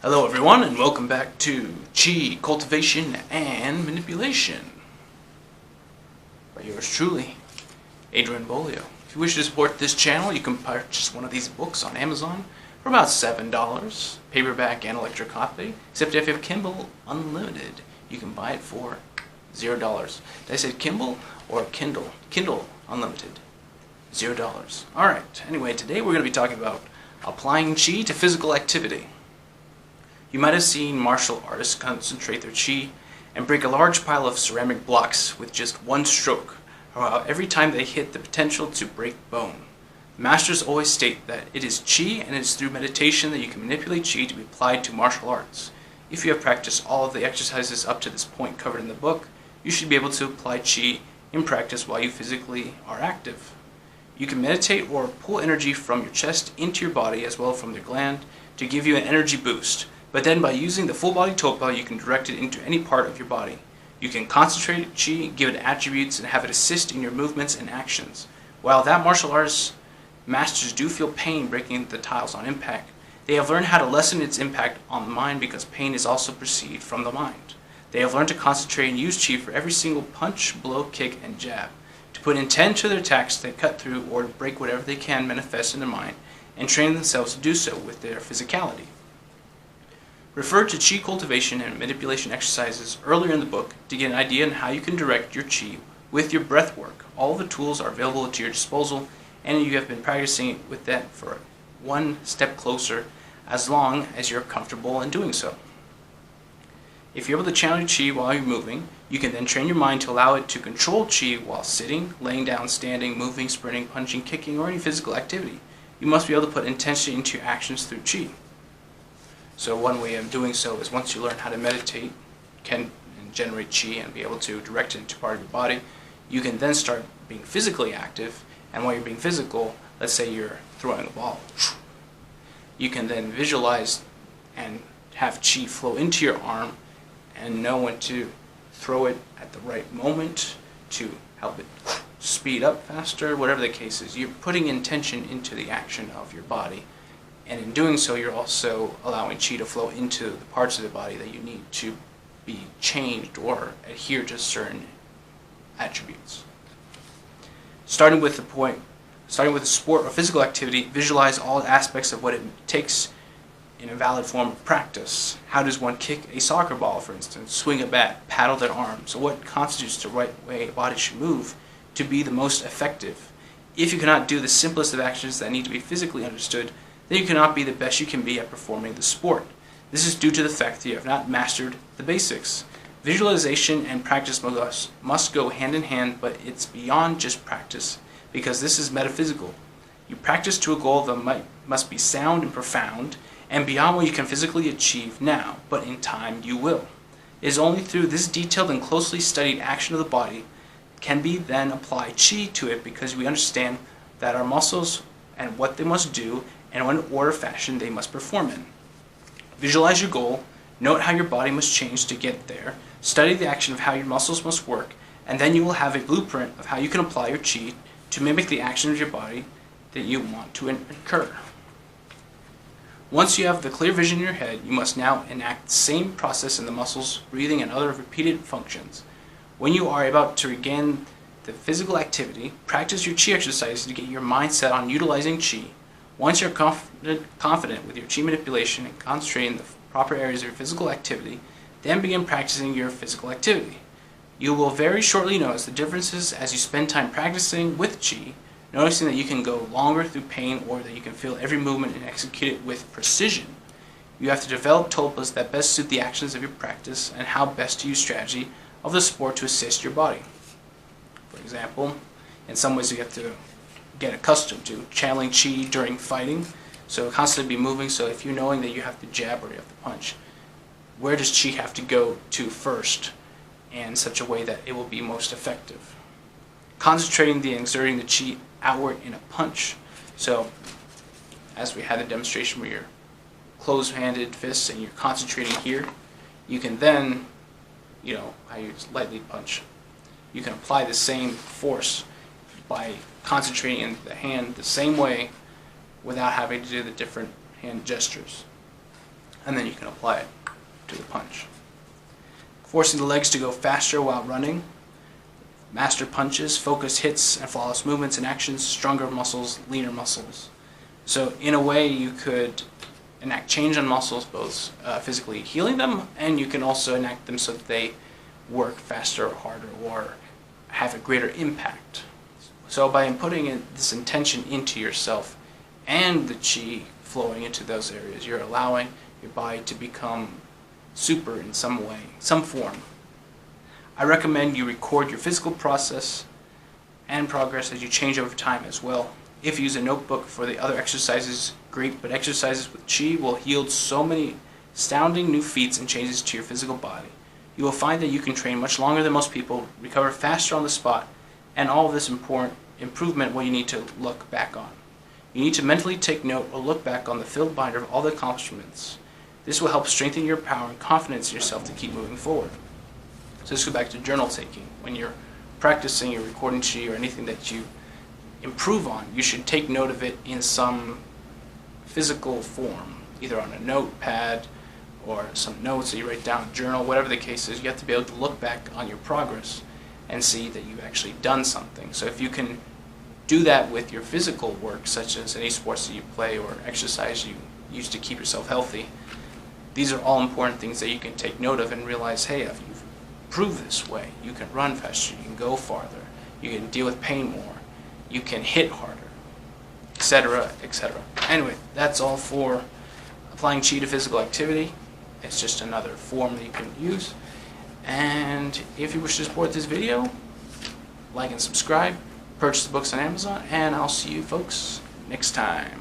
Hello everyone, and welcome back to Chi, Cultivation, and Manipulation by yours truly, Adrian Bolio. If you wish to support this channel, you can purchase one of these books on Amazon for about $7, paperback and electric copy, except if you have Kindle Unlimited, you can buy it for $0. Did I say Kindle or Kindle? Kindle Unlimited, $0. Alright, anyway, today we're going to be talking about applying Chi to physical activity. You might have seen martial artists concentrate their Chi and break a large pile of ceramic blocks with just one stroke, while every time they hit the potential to break bone. The masters always state that it is Chi and it is through meditation that you can manipulate Chi to be applied to martial arts. If you have practiced all of the exercises up to this point covered in the book, you should be able to apply Chi in practice while you physically are active. You can meditate or pull energy from your chest into your body as well from your gland to give you an energy boost. But then by using the full body topa, you can direct it into any part of your body. You can concentrate Chi, give it attributes, and have it assist in your movements and actions. While that martial arts masters do feel pain breaking the tiles on impact, they have learned how to lessen its impact on the mind because pain is also perceived from the mind. They have learned to concentrate and use Chi for every single punch, blow, kick, and jab, to put intent to their attacks that cut through or to break whatever they can manifest in their mind, and train themselves to do so with their physicality. Refer to Chi cultivation and manipulation exercises earlier in the book to get an idea on how you can direct your Chi with your breath work. All the tools are available at your disposal, and you have been practicing with that for one step closer as long as you're comfortable in doing so. If you're able to channel your Chi while you're moving, you can then train your mind to allow it to control Chi while sitting, laying down, standing, moving, sprinting, punching, kicking, or any physical activity. You must be able to put intention into your actions through Chi. So one way of doing so is once you learn how to meditate, can generate Chi and be able to direct it into part of your body, you can then start being physically active. And while you're being physical, let's say you're throwing a ball, you can then visualize and have Chi flow into your arm and know when to throw it at the right moment to help it speed up faster, whatever the case is. You're putting intention into the action of your body. And in doing so, you're also allowing Chi to flow into the parts of the body that you need to be changed or adhere to certain attributes. Starting with a sport or physical activity, visualize all aspects of what it takes in a valid form of practice. How does one kick a soccer ball, for instance, swing a bat, paddle their arms? So what constitutes the right way a body should move to be the most effective? If you cannot do the simplest of actions that need to be physically understood, then you cannot be the best you can be at performing the sport. This is due to the fact that you have not mastered the basics. Visualization and practice must go hand in hand, but it's beyond just practice, because this is metaphysical. You practice to a goal that must be sound and profound, and beyond what you can physically achieve now, but in time you will. It is only through this detailed and closely studied action of the body can we then apply Chi to it, because we understand that our muscles and what they must do and what order fashion they must perform in. Visualize your goal, note how your body must change to get there, study the action of how your muscles must work, and then you will have a blueprint of how you can apply your Chi to mimic the action of your body that you want to incur. Once you have the clear vision in your head, you must now enact the same process in the muscles, breathing, and other repeated functions. When you are about to regain the physical activity, practice your Chi exercises to get your mindset on utilizing Chi. Once you're confident with your Chi manipulation and concentrating in the proper areas of your physical activity, then begin practicing your physical activity. You will very shortly notice the differences as you spend time practicing with Chi, noticing that you can go longer through pain or that you can feel every movement and execute it with precision. You have to develop topas that best suit the actions of your practice and how best to use strategy of the sport to assist your body. For example, in some ways you have to get accustomed to channeling Chi during fighting, so constantly be moving. So if you're knowing that you have to jab or you have to punch, where does Chi have to go to first in such a way that it will be most effective? Concentrating and exerting the Chi outward in a punch. So as we had a demonstration where you're closed-handed fists and you're concentrating here, you can then, how you lightly punch. You can apply the same force by concentrating in the hand the same way without having to do the different hand gestures. and then you can apply it to the punch. Forcing the legs to go faster while running. Master punches, focused hits, and flawless movements and actions, stronger muscles, leaner muscles. So in a way you could enact change on muscles, both physically healing them, and you can also enact them so that they work faster or harder or have a greater impact. So by putting this intention into yourself and the chi flowing into those areas, you're allowing your body to become super in some way, some form. I recommend you record your physical process and progress as you change over time as well. If you use a notebook for the other exercises, great, but exercises with chi will yield so many astounding new feats and changes to your physical body. You will find that you can train much longer than most people, recover faster on the spot, and all of this important improvement what you need to look back on. You need to mentally take note or look back on the filled binder of all the accomplishments. This will help strengthen your power and confidence in yourself to keep moving forward. So let's go back to journal taking. When you're practicing, you're recording chi or anything that you improve on, you should take note of it in some physical form, either on a notepad or some notes that you write down, journal, whatever the case is. You have to be able to look back on your progress and see that you've actually done something. So if you can do that with your physical work, such as any sports that you play or exercise you use to keep yourself healthy, these are all important things that you can take note of and realize, hey, if you've improved this way, you can run faster, you can go farther, you can deal with pain more, you can hit harder, etc., etc. Anyway, that's all for applying chi to physical activity. It's just another form that you can use. And if you wish to support this video, like and subscribe, purchase the books on Amazon, and I'll see you folks next time.